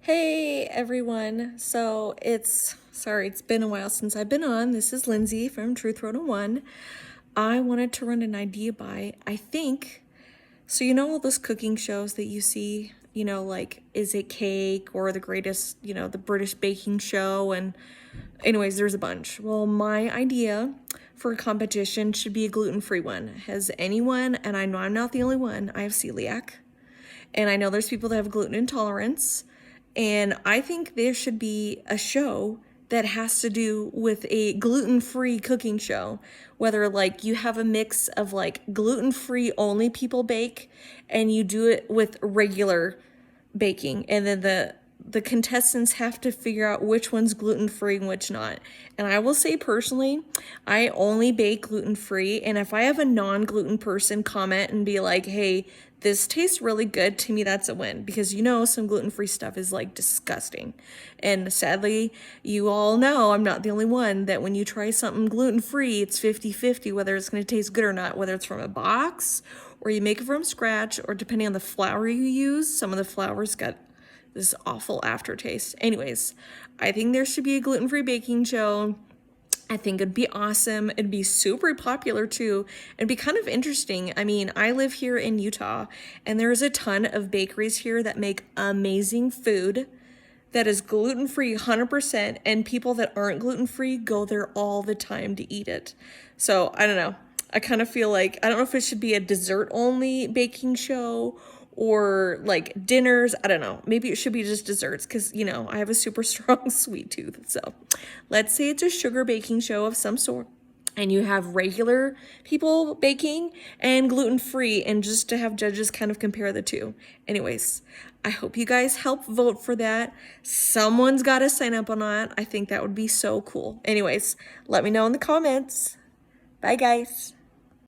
Hey everyone. It's been a while since I've been on. This is Lindsay from Truth 101. I wanted to run an idea by, you know all those cooking shows that you see, like Is It Cake or the greatest, the British baking show, and anyways, there's a bunch. Well, my idea for a competition should be a gluten-free one. Has anyone, and I know I'm not the only one, I have celiac. And I know there's people that have gluten intolerance. And I think there should be a show that has to do with a gluten-free cooking show. Whether like you have a mix of like gluten-free only people bake and you do it with regular baking. And then the contestants have to figure out which one's gluten-free and which not. And I will say personally, I only bake gluten-free. And if I have a non-gluten person comment and be like, hey, this tastes really good, to me that's a win, because some gluten-free stuff is like disgusting. And sadly, you all know I'm not the only one that when you try something gluten-free, it's 50-50 whether it's going to taste good or not, whether it's from a box or you make it from scratch, or depending on the flour you use, some of the flours got this awful aftertaste. Anyways, I think there should be a gluten-free baking show. I think it'd be awesome. It'd be super popular too. It'd be kind of interesting. I mean, I live here in Utah, and there's a ton of bakeries here that make amazing food that is gluten-free 100%, and people that aren't gluten-free go there all the time to eat it. So I don't know. I kind of feel like, I don't know if it should be a dessert-only baking show or like dinners. I don't know. Maybe it should be just desserts because, I have a super strong sweet tooth. So let's say it's a sugar baking show of some sort, and you have regular people baking and gluten-free, and just to have judges kind of compare the two. Anyways, I hope you guys help vote for that. Someone's got to sign up on that. I think that would be so cool. Anyways, let me know in the comments. Bye, guys.